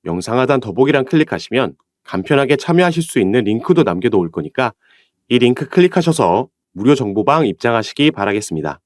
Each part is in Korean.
영상 하단 더보기란 클릭하시면 간편하게 참여하실 수 있는 링크도 남겨놓을 거니까 이 링크 클릭하셔서 무료 정보방 입장하시기 바라겠습니다.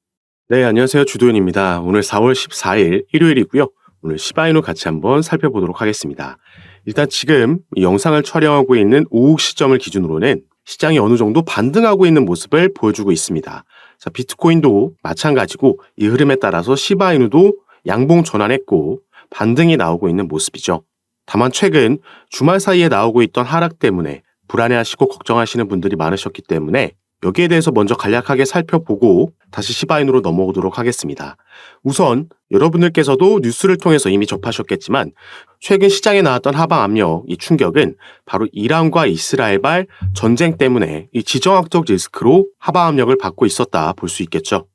네, 안녕하세요. 주도현입니다. 오늘 4월 14일 일요일이고요. 오늘 시바이누 같이 한번 살펴보도록 하겠습니다. 일단 지금 이 영상을 촬영하고 있는 오후 시점을 기준으로는 시장이 어느 정도 반등하고 있는 모습을 보여주고 있습니다. 자, 비트코인도 마찬가지고 이 흐름에 따라서 시바이누도 양봉 전환했고 반등이 나오고 있는 모습이죠. 다만 최근 주말 사이에 나오고 있던 하락 때문에 불안해하시고 걱정하시는 분들이 많으셨기 때문에 여기에 대해서 먼저 간략하게 살펴보고 다시 시바이누로 넘어오도록 하겠습니다. 우선 여러분들께서도 뉴스를 통해서 이미 접하셨겠지만 최근 시장에 나왔던 하방 압력, 이 충격은 바로 이란과 이스라엘발 전쟁 때문에 이 지정학적 리스크로 하방 압력을 받고 있었다 볼 수 있겠죠.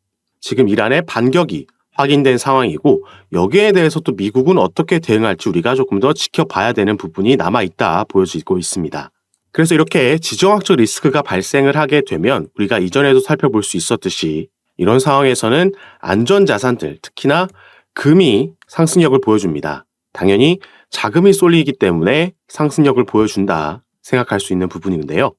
지금 이란의 반격이 확인된 상황이고 여기에 대해서 또 미국은 어떻게 대응할지 우리가 조금 더 지켜봐야 되는 부분이 남아있다 보여지고 있습니다. 그래서 이렇게 지정학적 리스크가 발생을 하게 되면 우리가 이전에도 살펴볼 수 있었듯이 이런 상황에서는 안전자산들, 특히나 금이 상승력을 보여줍니다. 당연히 자금이 쏠리기 때문에 상승력을 보여준다 생각할 수 있는 부분인데요.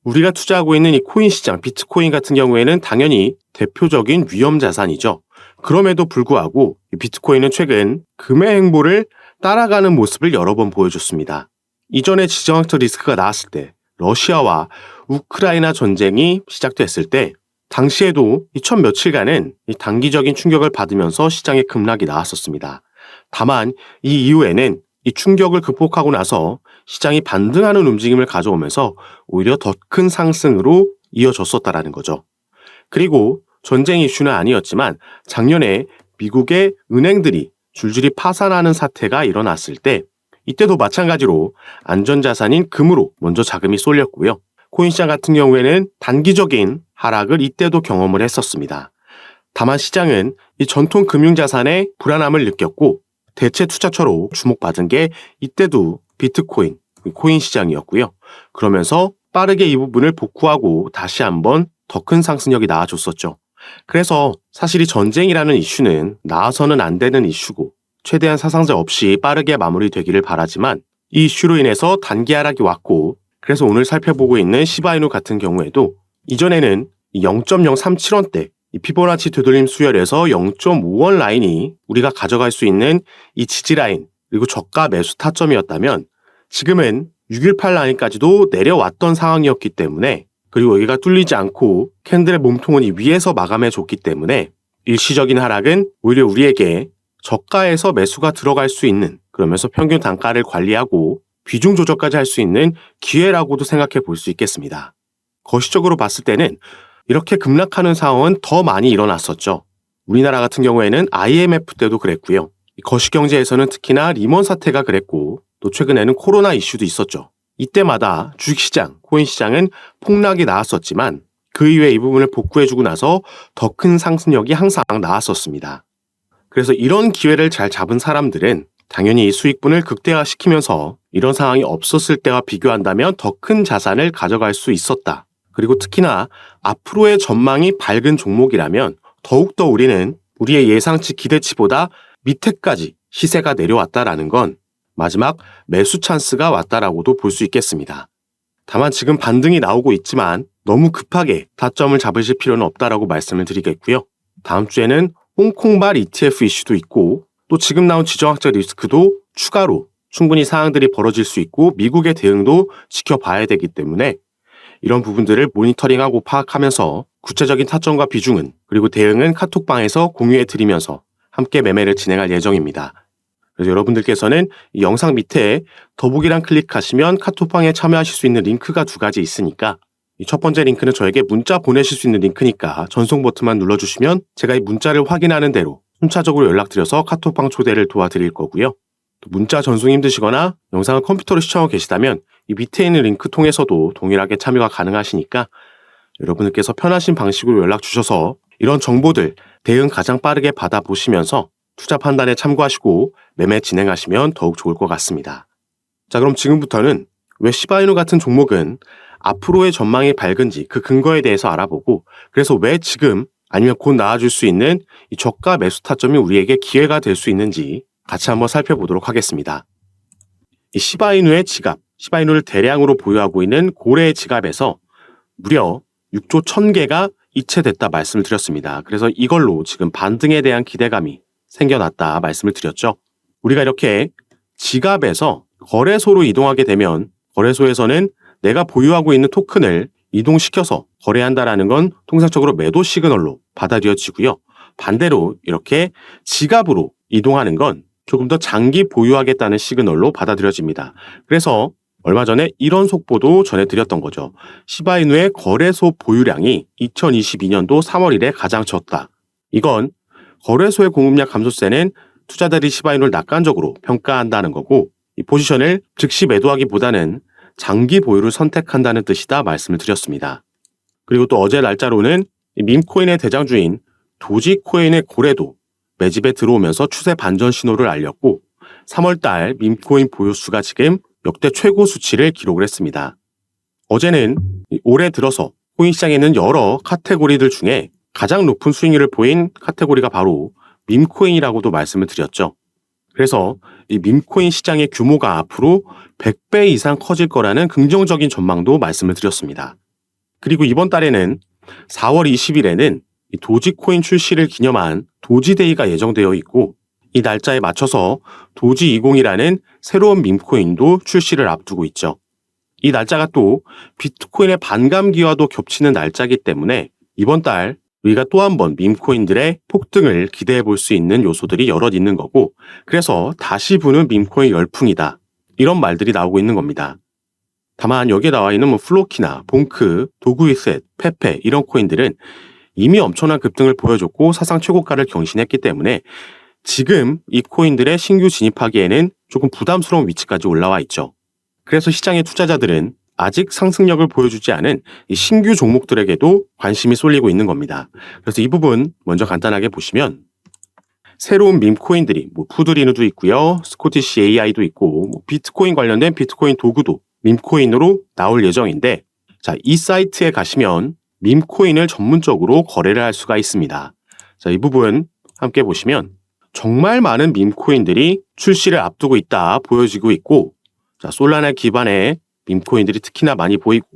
우리가 투자하고 있는 이 코인 시장, 비트코인 같은 경우에는 당연히 대표적인 위험 자산이죠. 그럼에도 불구하고 비트코인은 최근 금의 행보를 따라가는 모습을 여러 번 보여줬습니다. 이전에 지정학적 리스크가 나왔을 때 러시아와 우크라이나 전쟁이 시작됐을 때 당시에도 이 첫 며칠간은 이 단기적인 충격을 받으면서 시장에 급락이 나왔었습니다. 다만 이 이후에는 이 충격을 극복하고 나서 시장이 반등하는 움직임을 가져오면서 오히려 더 큰 상승으로 이어졌었다라는 거죠. 그리고 전쟁 이슈는 아니었지만 작년에 미국의 은행들이 줄줄이 파산하는 사태가 일어났을 때 이때도 마찬가지로 안전자산인 금으로 먼저 자금이 쏠렸고요. 코인시장 같은 경우에는 단기적인 하락을 이때도 경험을 했었습니다. 다만 시장은 이 전통 금융자산의 불안함을 느꼈고 대체 투자처로 주목받은 게 이때도 비트코인, 코인 시장이었고요. 그러면서 빠르게 이 부분을 복구하고 다시 한번 더 큰 상승력이 나와줬었죠. 그래서 사실 이 전쟁이라는 이슈는 나와서는 안 되는 이슈고 최대한 사상자 없이 빠르게 마무리되기를 바라지만 이 이슈로 인해서 단기 하락이 왔고 그래서 오늘 살펴보고 있는 시바이누 같은 경우에도 이전에는 0.037원대 이 피보나치 되돌림 수열에서 0.5원 라인이 우리가 가져갈 수 있는 이 지지 라인 그리고 저가 매수 타점이었다면 지금은 618 라인까지도 내려왔던 상황이었기 때문에 그리고 여기가 뚫리지 않고 캔들의 몸통은 이 위에서 마감해 줬기 때문에 일시적인 하락은 오히려 우리에게 저가에서 매수가 들어갈 수 있는 그러면서 평균 단가를 관리하고 비중 조절까지 할 수 있는 기회라고도 생각해 볼 수 있겠습니다. 거시적으로 봤을 때는 이렇게 급락하는 상황은 더 많이 일어났었죠. 우리나라 같은 경우에는 IMF 때도 그랬고요. 거시경제에서는 특히나 리먼 사태가 그랬고 또 최근에는 코로나 이슈도 있었죠. 이때마다 주식시장, 코인시장은 폭락이 나왔었지만 그 이후에 이 부분을 복구해주고 나서 더 큰 상승력이 항상 나왔었습니다. 그래서 이런 기회를 잘 잡은 사람들은 당연히 수익분을 극대화시키면서 이런 상황이 없었을 때와 비교한다면 더 큰 자산을 가져갈 수 있었다. 그리고 특히나 앞으로의 전망이 밝은 종목이라면 더욱더 우리는 우리의 예상치 기대치보다 밑에까지 시세가 내려왔다라는 건 마지막 매수 찬스가 왔다라고도 볼 수 있겠습니다. 다만 지금 반등이 나오고 있지만 너무 급하게 타점을 잡으실 필요는 없다라고 말씀을 드리겠고요. 다음 주에는 홍콩발 ETF 이슈도 있고 또 지금 나온 지정학적 리스크도 추가로 충분히 사항들이 벌어질 수 있고 미국의 대응도 지켜봐야 되기 때문에 이런 부분들을 모니터링하고 파악하면서 구체적인 타점과 비중은 그리고 대응은 카톡방에서 공유해 드리면서 함께 매매를 진행할 예정입니다. 그래서 여러분들께서는 이 영상 밑에 더보기란 클릭하시면 카톡방에 참여하실 수 있는 링크가 두 가지 있으니까 이 첫 번째 링크는 저에게 문자 보내실 수 있는 링크니까 전송 버튼만 눌러주시면 제가 이 문자를 확인하는 대로 순차적으로 연락드려서 카톡방 초대를 도와드릴 거고요. 또 문자 전송이 힘드시거나 영상을 컴퓨터로 시청하고 계시다면 이 밑에 있는 링크 통해서도 동일하게 참여가 가능하시니까 여러분들께서 편하신 방식으로 연락 주셔서 이런 정보들 대응 가장 빠르게 받아보시면서 투자 판단에 참고하시고 매매 진행하시면 더욱 좋을 것 같습니다. 자, 그럼 지금부터는 왜 시바이누 같은 종목은 앞으로의 전망이 밝은지 그 근거에 대해서 알아보고 그래서 왜 지금 아니면 곧 나아질 수 있는 이 저가 매수 타점이 우리에게 기회가 될 수 있는지 같이 한번 살펴보도록 하겠습니다. 이 시바이누의 지갑, 시바이누를 대량으로 보유하고 있는 고래의 지갑에서 무려 6조 1000개가 이체됐다 말씀을 드렸습니다. 그래서 이걸로 지금 반등에 대한 기대감이 생겨났다 말씀을 드렸죠. 우리가 이렇게 지갑에서 거래소로 이동하게 되면 거래소에서는 내가 보유하고 있는 토큰을 이동시켜서 거래한다라는 건 통상적으로 매도 시그널로 받아들여지고요. 반대로 이렇게 지갑으로 이동하는 건 조금 더 장기 보유하겠다는 시그널로 받아들여집니다. 그래서 얼마 전에 이런 속보도 전해드렸던 거죠. 시바이누의 거래소 보유량이 2022년도 3월 1일에 가장 적다. 이건 거래소의 공급량 감소세는 투자자들이 시바이누를 낙관적으로 평가한다는 거고 이 포지션을 즉시 매도하기보다는 장기 보유를 선택한다는 뜻이다 말씀을 드렸습니다. 그리고 또 어제 날짜로는 밈코인의 대장주인 도지코인의 고래도 매집에 들어오면서 추세 반전 신호를 알렸고 3월달 밈코인 보유수가 지금 역대 최고 수치를 기록을 했습니다. 어제는 올해 들어서 코인 시장에는 여러 카테고리들 중에 가장 높은 수익률을 보인 카테고리가 바로 밈코인이라고도 말씀을 드렸죠. 그래서 이 밈코인 시장의 규모가 앞으로 100배 이상 커질 거라는 긍정적인 전망도 말씀을 드렸습니다. 그리고 이번 달에는 4월 20일에는 도지코인 출시를 기념한 도지데이가 예정되어 있고 이 날짜에 맞춰서 도지20이라는 새로운 밈코인도 출시를 앞두고 있죠. 이 날짜가 또 비트코인의 반감기와도 겹치는 날짜이기 때문에 이번 달 우리가 또 한 번 밈코인들의 폭등을 기대해 볼 수 있는 요소들이 여럿 있는 거고 그래서 다시 부는 밈코인 열풍이다. 이런 말들이 나오고 있는 겁니다. 다만 여기에 나와 있는 플로키나 봉크, 도구이셋, 페페 이런 코인들은 이미 엄청난 급등을 보여줬고 사상 최고가를 경신했기 때문에 지금 이 코인들의 신규 진입하기에는 조금 부담스러운 위치까지 올라와 있죠. 그래서 시장의 투자자들은 아직 상승력을 보여주지 않은 이 신규 종목들에게도 관심이 쏠리고 있는 겁니다. 그래서 이 부분 먼저 간단하게 보시면 새로운 밈코인들이 푸드리누도 있고요. 스코티시 AI도 있고 비트코인 관련된 비트코인 도구도 밈코인으로 나올 예정인데 자, 이 사이트에 가시면 밈코인을 전문적으로 거래를 할 수가 있습니다. 자, 이 부분 함께 보시면 정말 많은 밈코인들이 출시를 앞두고 있다 보여지고 있고 자, 솔라나 기반의 밈코인들이 특히나 많이 보이고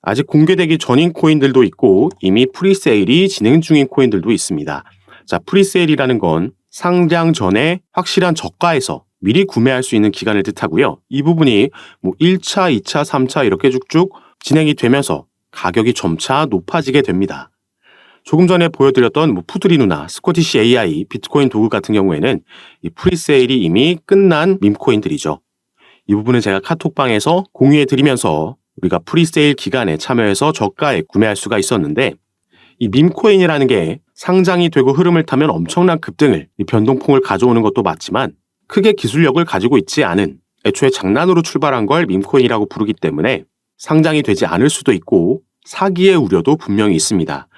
아직 공개되기 전인 코인들도 있고 이미 프리세일이 진행 중인 코인들도 있습니다. 자, 프리세일이라는 건 상장 전에 확실한 저가에서 미리 구매할 수 있는 기간을 뜻하고요. 이 부분이 1차, 2차, 3차 이렇게 쭉쭉 진행이 되면서 가격이 점차 높아지게 됩니다. 조금 전에 보여드렸던 푸드리누나 스코티시 AI, 비트코인 도구 같은 경우에는 이 프리세일이 이미 끝난 밈코인들이죠. 이 부분은 제가 카톡방에서 공유해드리면서 우리가 프리세일 기간에 참여해서 저가에 구매할 수가 있었는데 이 밈코인이라는 게 상장이 되고 흐름을 타면 엄청난 급등을, 변동폭을 가져오는 것도 맞지만 크게 기술력을 가지고 있지 않은 애초에 장난으로 출발한 걸 밈코인이라고 부르기 때문에 상장이 되지 않을 수도 있고 사기의 우려도 분명히 있습니다.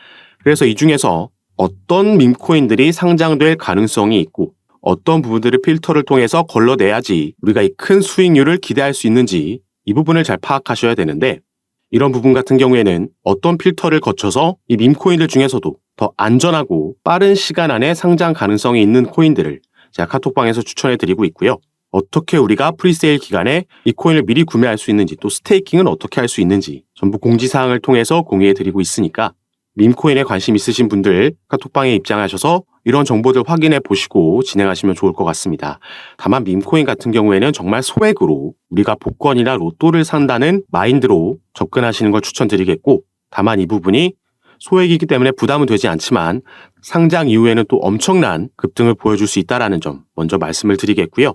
그래서 이 중에서 어떤 밈코인들이 상장될 가능성이 있고 어떤 부분들을 필터를 통해서 걸러내야지 우리가 이 큰 수익률을 기대할 수 있는지 이 부분을 잘 파악하셔야 되는데 이런 부분 같은 경우에는 어떤 필터를 거쳐서 이 밈코인들 중에서도 더 안전하고 빠른 시간 안에 상장 가능성이 있는 코인들을 제가 카톡방에서 추천해드리고 있고요. 어떻게 우리가 프리세일 기간에 이 코인을 미리 구매할 수 있는지 또 스테이킹은 어떻게 할 수 있는지 전부 공지사항을 통해서 공유해드리고 있으니까 밈코인에 관심 있으신 분들 카톡방에 입장하셔서 이런 정보들 확인해 보시고 진행하시면 좋을 것 같습니다. 다만 밈코인 같은 경우에는 정말 소액으로 우리가 복권이나 로또를 산다는 마인드로 접근하시는 걸 추천드리겠고 다만 이 부분이 소액이기 때문에 부담은 되지 않지만 상장 이후에는 또 엄청난 급등을 보여줄 수 있다는 점 먼저 말씀을 드리겠고요.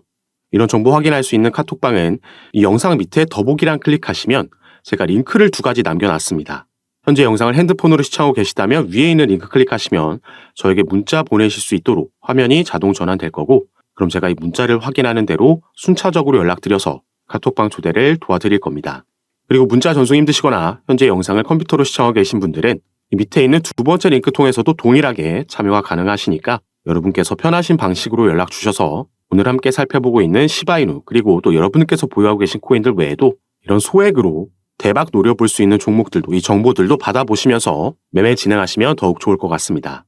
이런 정보 확인할 수 있는 카톡방은 이 영상 밑에 더보기란 클릭하시면 제가 링크를 2가지 남겨놨습니다. 현재 영상을 핸드폰으로 시청하고 계시다면 위에 있는 링크 클릭하시면 저에게 문자 보내실 수 있도록 화면이 자동 전환될 거고 그럼 제가 이 문자를 확인하는 대로 순차적으로 연락드려서 카톡방 초대를 도와드릴 겁니다. 그리고 문자 전송 힘드시거나 현재 영상을 컴퓨터로 시청하고 계신 분들은 이 밑에 있는 2번째 링크 통해서도 동일하게 참여가 가능하시니까 여러분께서 편하신 방식으로 연락 주셔서 오늘 함께 살펴보고 있는 시바이누 그리고 또 여러분께서 보유하고 계신 코인들 외에도 이런 소액으로 대박 노려볼 수 있는 종목들도 이 정보들도 받아보시면서 매매 진행하시면 더욱 좋을 것 같습니다.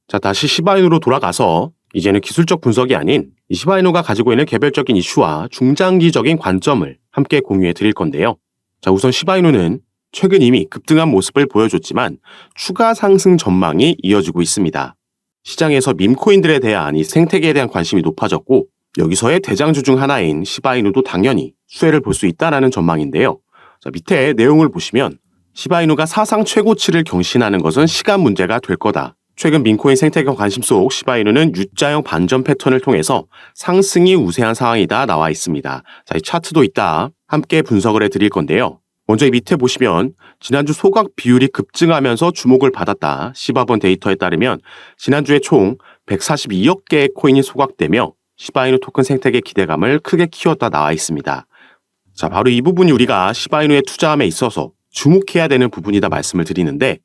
자, 다시 시바이누로 돌아가서 이제는 기술적 분석이 아닌 이 시바이누가 가지고 있는 개별적인 이슈와 중장기적인 관점을 함께 공유해 드릴 건데요. 자, 우선 시바이누는 최근 이미 급등한 모습을 보여줬지만 추가 상승 전망이 이어지고 있습니다. 시장에서 밈코인들에 대한 이 생태계에 대한 관심이 높아졌고 여기서의 대장주 중 하나인 시바이누도 당연히 수혜를 볼 수 있다는 전망인데요. 자, 밑에 내용을 보시면 시바이누가 사상 최고치를 경신하는 것은 시간 문제가 될 거다. 최근 밈코인 생태계 관심 속 시바이누는 U자형 반전 패턴을 통해서 상승이 우세한 상황이다 나와 있습니다. 자, 이 차트도 있다 함께 분석을 해드릴 건데요. 먼저 이 밑에 보시면 지난주 소각 비율이 급증하면서 주목을 받았다. 시바본 데이터에 따르면 지난주에 총 142억 개의 코인이 소각되며 시바이누 토큰 생태계 기대감을 크게 키웠다 나와 있습니다. 자, 바로 이 부분이 우리가 시바이누에 투자함에 있어서 주목해야 되는 부분이다 말씀을 드리는데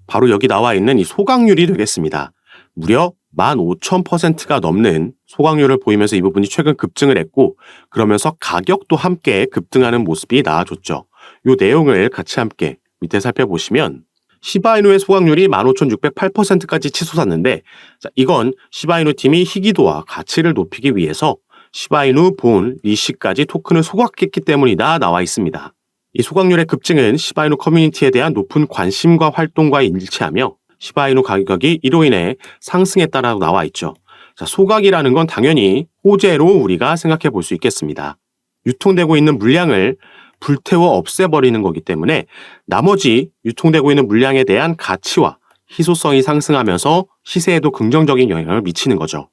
바로 여기 나와 있는 이 소각률이 되겠습니다. 무려 15,000%가 넘는 소각률을 보이면서 이 부분이 최근 급증을 했고 그러면서 가격도 함께 급등하는 모습이 나와줬죠. 이 내용을 같이 함께 밑에 살펴보시면 시바이누의 소각률이 15,608%까지 치솟았는데 자, 이건 시바이누 팀이 희귀도와 가치를 높이기 위해서 시바이누 본 리시까지 토큰을 소각했기 때문이다 나와 있습니다. 이 소각률의 급증은 시바이누 커뮤니티에 대한 높은 관심과 활동과 일치하며 시바이누 가격이 이로 인해 상승했다라고 나와 있죠. 자, 소각이라는 건 당연히 호재로 우리가 생각해 볼 수 있겠습니다. 유통되고 있는 물량을 불태워 없애버리는 거기 때문에 나머지 유통되고 있는 물량에 대한 가치와 희소성이 상승하면서 시세에도 긍정적인 영향을 미치는 거죠.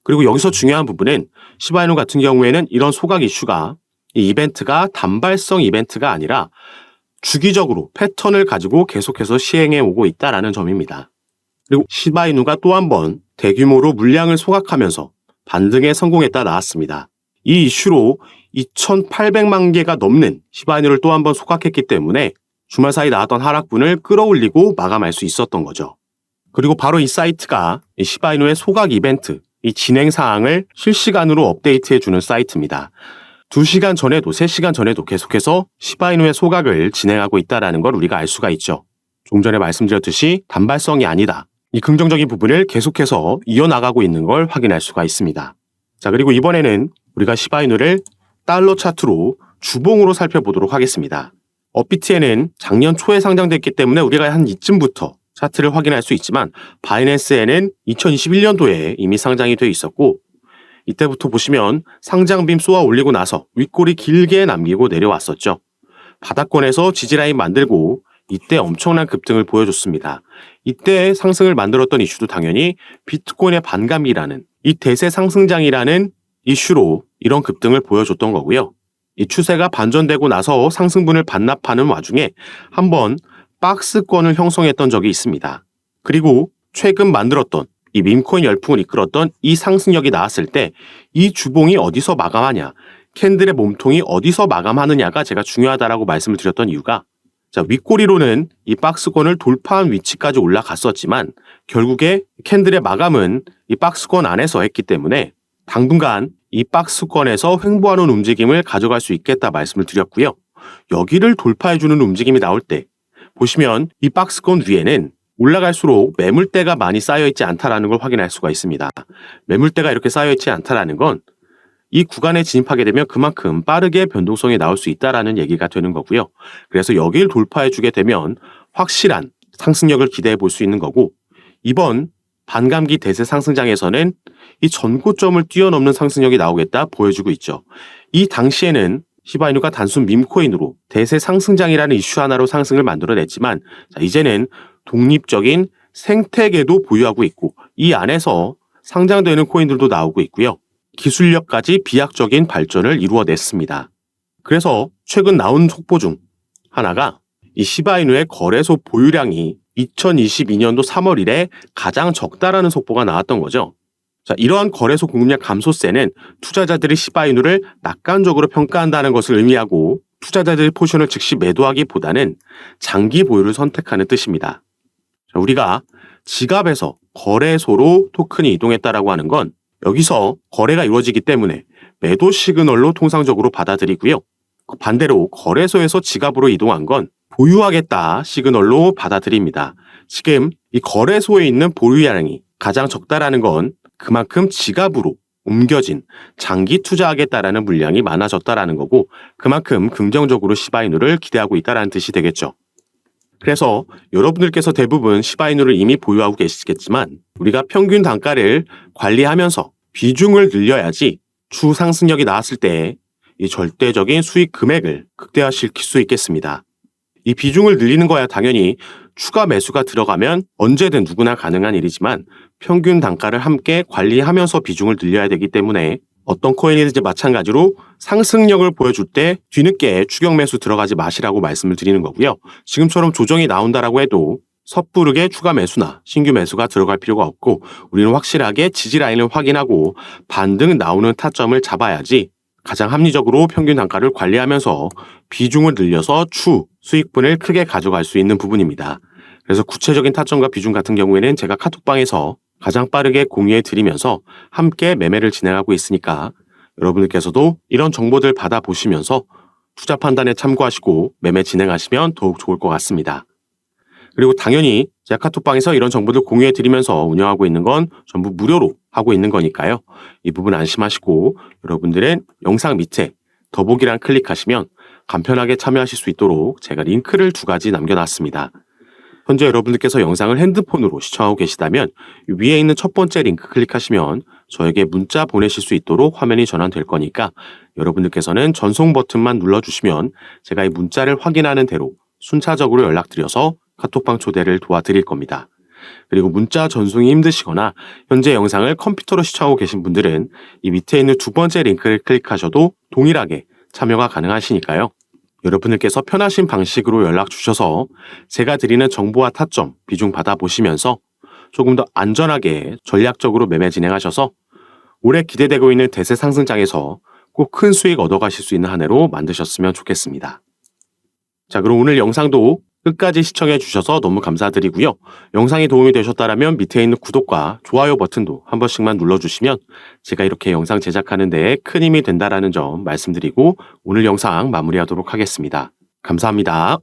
그리고 여기서 중요한 부분은 시바이누 같은 경우에는 이런 소각 이슈가 이 이벤트가 단발성 이벤트가 아니라 주기적으로 패턴을 가지고 계속해서 시행해 오고 있다는 점입니다. 그리고 시바이누가 또 한 번 대규모로 물량을 소각하면서 반등에 성공했다 나왔습니다. 이 이슈로 2,800만 개가 넘는 시바이누를 또 한 번 소각했기 때문에 주말 사이 나왔던 하락분을 끌어올리고 마감할 수 있었던 거죠. 그리고 바로 이 사이트가 이 시바이누의 소각 이벤트, 이 진행 사항을 실시간으로 업데이트해주는 사이트입니다. 2시간 전에도 3시간 전에도 계속해서 시바이누의 소각을 진행하고 있다는 걸 우리가 알 수가 있죠. 좀 전에 말씀드렸듯이 단발성이 아니다. 이 긍정적인 부분을 계속해서 이어나가고 있는 걸 확인할 수가 있습니다. 자, 그리고 이번에는 우리가 시바이누를 달러 차트로 주봉으로 살펴보도록 하겠습니다. 업비트에는 작년 초에 상장됐기 때문에 우리가 한 이쯤부터 차트를 확인할 수 있지만 바이낸스에는 2021년도에 이미 상장이 되어 있었고 이때부터 보시면 상장빔 쏘아 올리고 나서 윗골이 길게 남기고 내려왔었죠. 바닥권에서 지지라인 만들고 이때 엄청난 급등을 보여줬습니다. 이때 상승을 만들었던 이슈도 당연히 비트코인의 반감기라는 이 대세 상승장이라는 이슈로 이런 급등을 보여줬던 거고요. 이 추세가 반전되고 나서 상승분을 반납하는 와중에 한번 박스권을 형성했던 적이 있습니다. 그리고 최근 만들었던 이 밈코인 열풍을 이끌었던 이 상승력이 나왔을 때 이 주봉이 어디서 마감하냐, 캔들의 몸통이 어디서 마감하느냐가 제가 중요하다라고 말씀을 드렸던 이유가 자, 윗꼬리로는 이 박스권을 돌파한 위치까지 올라갔었지만 결국에 캔들의 마감은 이 박스권 안에서 했기 때문에 당분간 이 박스권에서 횡보하는 움직임을 가져갈 수 있겠다 말씀을 드렸고요. 여기를 돌파해주는 움직임이 나올 때 보시면 이 박스권 위에는 올라갈수록 매물대가 많이 쌓여있지 않다라는 걸 확인할 수가 있습니다. 매물대가 이렇게 쌓여있지 않다라는 건 이 구간에 진입하게 되면 그만큼 빠르게 변동성이 나올 수 있다라는 얘기가 되는 거고요. 그래서 여기를 돌파해주게 되면 확실한 상승력을 기대해 볼 수 있는 거고 이번 반감기 대세 상승장에서는 이 전고점을 뛰어넘는 상승력이 나오겠다 보여주고 있죠. 이 당시에는 시바이누가 단순 밈코인으로 대세 상승장이라는 이슈 하나로 상승을 만들어냈지만 자, 이제는 독립적인 생태계도 보유하고 있고 이 안에서 상장되는 코인들도 나오고 있고요. 기술력까지 비약적인 발전을 이루어냈습니다. 그래서 최근 나온 속보 중 하나가 이 시바이누의 거래소 보유량이 2022년도 3월 이래 가장 적다라는 속보가 나왔던 거죠. 자, 이러한 거래소 공급량 감소세는 투자자들이 시바이누를 낙관적으로 평가한다는 것을 의미하고 투자자들의 포지션을 즉시 매도하기보다는 장기 보유를 선택하는 뜻입니다. 자, 우리가 지갑에서 거래소로 토큰이 이동했다라고 하는 건 여기서 거래가 이루어지기 때문에 매도 시그널로 통상적으로 받아들이고요. 반대로 거래소에서 지갑으로 이동한 건 보유하겠다 시그널로 받아들입니다. 지금 이 거래소에 있는 보유량이 가장 적다라는 건 그만큼 지갑으로 옮겨진 장기 투자하겠다라는 물량이 많아졌다라는 거고 그만큼 긍정적으로 시바이누를 기대하고 있다라는 뜻이 되겠죠. 그래서 여러분들께서 대부분 시바이누를 이미 보유하고 계시겠지만 우리가 평균 단가를 관리하면서 비중을 늘려야지 추 상승력이 나왔을 때 이 절대적인 수익 금액을 극대화시킬 수 있겠습니다. 이 비중을 늘리는 거야 당연히 추가 매수가 들어가면 언제든 누구나 가능한 일이지만 평균 단가를 함께 관리하면서 비중을 늘려야 되기 때문에 어떤 코인이든지 마찬가지로 상승력을 보여줄 때 뒤늦게 추격 매수 들어가지 마시라고 말씀을 드리는 거고요. 지금처럼 조정이 나온다라고 해도 섣부르게 추가 매수나 신규 매수가 들어갈 필요가 없고 우리는 확실하게 지지 라인을 확인하고 반등 나오는 타점을 잡아야지 가장 합리적으로 평균 단가를 관리하면서 비중을 늘려서 수익분을 크게 가져갈 수 있는 부분입니다. 그래서 구체적인 타점과 비중 같은 경우에는 제가 카톡방에서 가장 빠르게 공유해 드리면서 함께 매매를 진행하고 있으니까 여러분들께서도 이런 정보들 받아보시면서 투자 판단에 참고하시고 매매 진행하시면 더욱 좋을 것 같습니다. 그리고 당연히 제가 카톡방에서 이런 정보들 공유해 드리면서 운영하고 있는 건 전부 무료로 하고 있는 거니까요. 이 부분 안심하시고 여러분들은 영상 밑에 더보기란 클릭하시면 간편하게 참여하실 수 있도록 제가 링크를 2가지 남겨놨습니다. 현재 여러분들께서 영상을 핸드폰으로 시청하고 계시다면 위에 있는 첫 번째 링크 클릭하시면 저에게 문자 보내실 수 있도록 화면이 전환될 거니까 여러분들께서는 전송 버튼만 눌러주시면 제가 이 문자를 확인하는 대로 순차적으로 연락드려서 카톡방 초대를 도와드릴 겁니다. 그리고 문자 전송이 힘드시거나 현재 영상을 컴퓨터로 시청하고 계신 분들은 이 밑에 있는 2번째 링크를 클릭하셔도 동일하게 참여가 가능하시니까요. 여러분들께서 편하신 방식으로 연락 주셔서 제가 드리는 정보와 타점, 비중 받아보시면서 조금 더 안전하게 전략적으로 매매 진행하셔서 올해 기대되고 있는 대세 상승장에서 꼭 큰 수익 얻어가실 수 있는 한 해로 만드셨으면 좋겠습니다. 자, 그럼 오늘 영상도 끝까지 시청해 주셔서 너무 감사드리고요. 영상이 도움이 되셨다면 밑에 있는 구독과 좋아요 버튼도 한 번씩만 눌러주시면 제가 이렇게 영상 제작하는 데에 큰 힘이 된다는 점 말씀드리고 오늘 영상 마무리하도록 하겠습니다. 감사합니다.